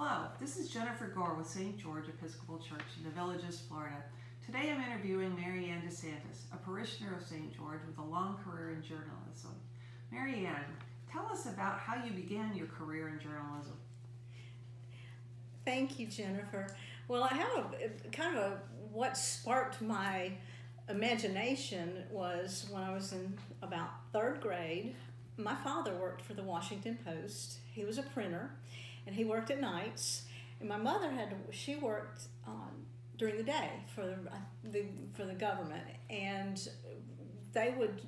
Hello, this is Jennifer Gore with St. George Episcopal Church in the Villages, Florida. Today I'm interviewing Mary Ann DeSantis, a parishioner of St. George with a long career in journalism. Mary Ann, tell us about how you began your career in journalism. Thank you, Jennifer. Well, I have what sparked my imagination was when I was in about third grade. My father worked for the Washington Post. He was a printer, and he worked at nights. And my mother she worked during the day for the government, and they would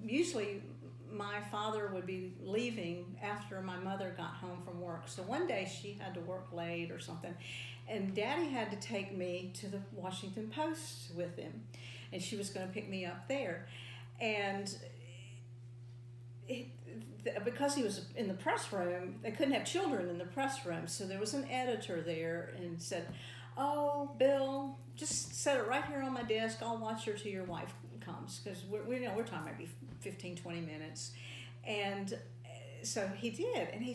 usually. My father would be leaving after my mother got home from work. So one day she had to work late or something, and Daddy had to take me to the Washington Post with him, and she was going to pick me up there. And because he was in the press room, they couldn't have children in the press room, so there was an editor there and said, "Oh, Bill, just set it right here on my desk. I'll watch her till your wife comes," because we're talking maybe 15, 20 minutes. And so he did, and he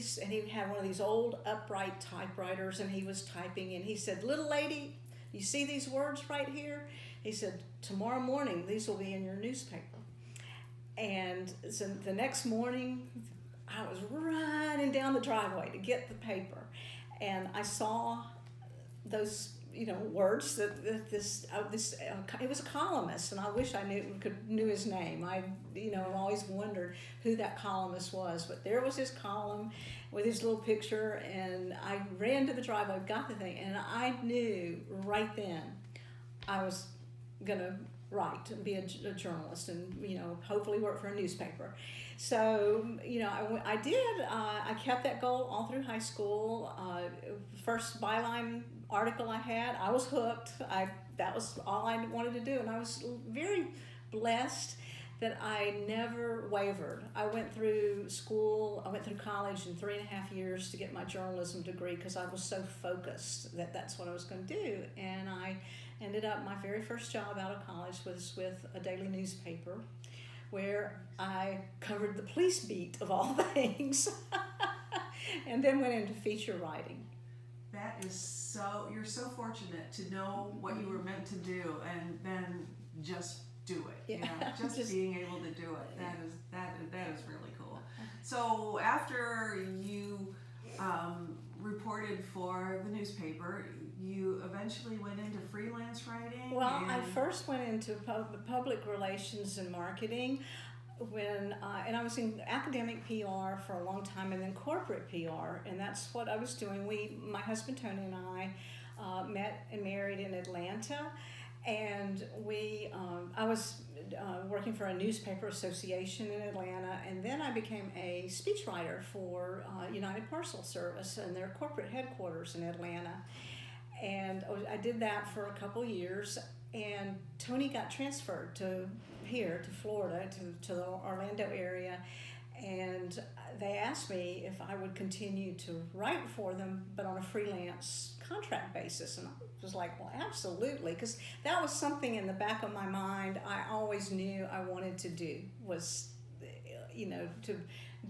had one of these old upright typewriters, and he was typing, and he said, "Little lady, you see these words right here?" He said, "Tomorrow morning these will be in your newspaper." And so the next morning I was running down the driveway to get the paper, and I saw those words that it was a columnist, and I wish I knew his name. I've always wondered who that columnist was, but there was his column with his little picture, and I ran to the driveway, got the thing, and I knew right then I was gonna write and be a journalist, and hopefully work for a newspaper. So I did. I kept that goal all through high school. First byline article I had, I was hooked. That was all I wanted to do, and I was very blessed that I never wavered. I went through college in 3.5 years to get my journalism degree because I was so focused that that's what I was going to do. And I ended up, my very first job out of college was with a daily newspaper where I covered the police beat of all things, and then went into feature writing. That is you're so fortunate to know what you were meant to do and then just do it. Yeah. Just being able to do it. That is really cool. So after you reported for the newspaper, you eventually went into freelance writing? Well, I first went into public relations and marketing and I was in academic PR for a long time, and then corporate PR, and that's what I was doing. My husband Tony and I met and married in Atlanta, and I was working for a newspaper association in Atlanta, and then I became a speechwriter for United Parcel Service and their corporate headquarters in Atlanta. And I did that for a couple years, and Tony got transferred to Florida, to the Orlando area, and they asked me if I would continue to write for them, but on a freelance contract basis, and I was like, well, absolutely, because that was something in the back of my mind I always knew I wanted to do, was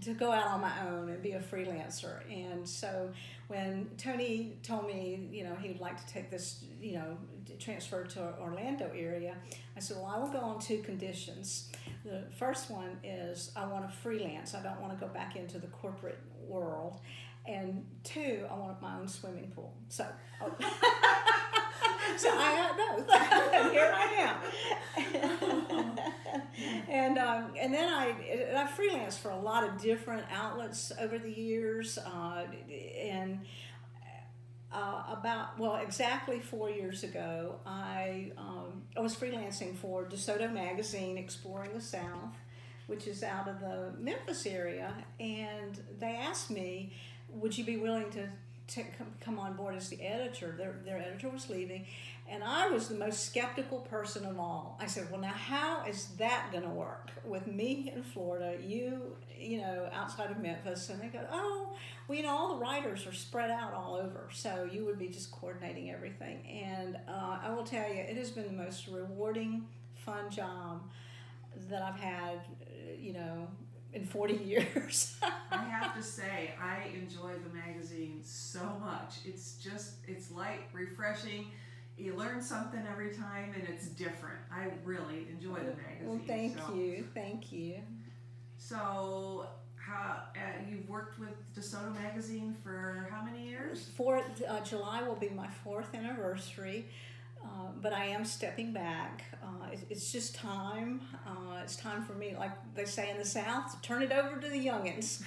to go out on my own and be a freelancer. And so when Tony told me, he'd like to take this, transfer to Orlando area, I said, well, I will go on 2 conditions. The first one is I want to freelance. I don't want to go back into the corporate world. And 2, I want my own swimming pool. So so I got both, and here I am. And then I freelanced for a lot of different outlets over the years, and exactly 4 years ago, I was freelancing for DeSoto magazine, Exploring the South, which is out of the Memphis area, and they asked me, would you be willing to come on board as the editor? Their editor was leaving, and I was the most skeptical person of all. I said, well, now how is that going to work with me in Florida, you outside of Memphis? And they go, oh, well, all the writers are spread out all over, so you would be just coordinating everything. And I will tell you, it has been the most rewarding, fun job that I've had, in 40 years. I have to say, I enjoy the magazine so much. It's light, refreshing. You learn something every time, and it's different. I really enjoy the magazine. Well, thank you. So, you've worked with DeSoto magazine for how many years? July will be my 4th anniversary, but I am stepping back. It's just time. It's time for me, like they say in the South, to turn it over to the youngins.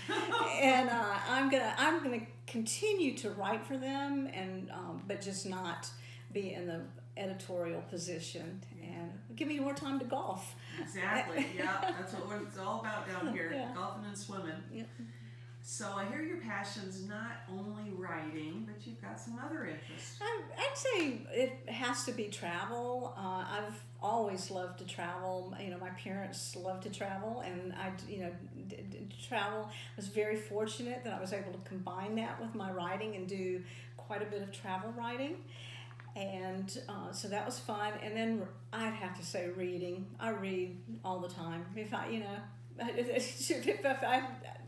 And I'm gonna continue to write for them, and but just not be in the editorial position, and give me more time to golf. Exactly. Yeah, that's what it's all about down here, Yeah. golfing and swimming. Yep. So I hear your passion's not only writing, but you've got some other interests. I'd say it has to be travel. I've always loved to travel. My parents loved to travel, and I travel. I was very fortunate that I was able to combine that with my writing and do quite a bit of travel writing. And so that was fun. And then I'd have to say reading. I read all the time.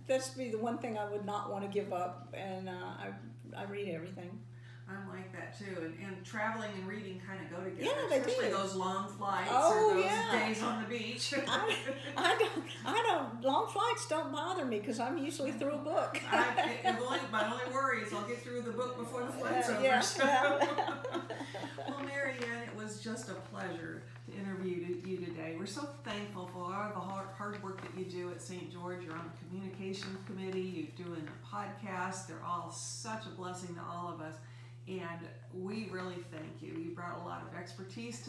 That's be the one thing I would not want to give up. And I read everything. I'm like that too, and traveling and reading kind of go together. Yeah, they especially do. those long flights Oh, or those yeah. days on the beach. I don't. Long flights don't bother me because I'm usually through a book. My only worry is I'll get through the book before the flight's over. Yeah. Well, Mary Ann, it was just a pleasure to interview you today. We're so thankful for all the hard work that you do at St. George. You're on the communication committee. You're doing a podcast. They're all such a blessing to all of us. And we really thank you. You brought a lot of expertise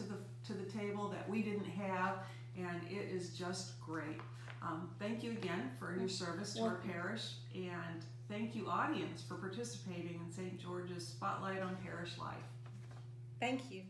to the table that we didn't have, and it is just great. Thank you again for your service to our parish, and thank you, audience, for participating in St. George's Spotlight on Parish Life. Thank you.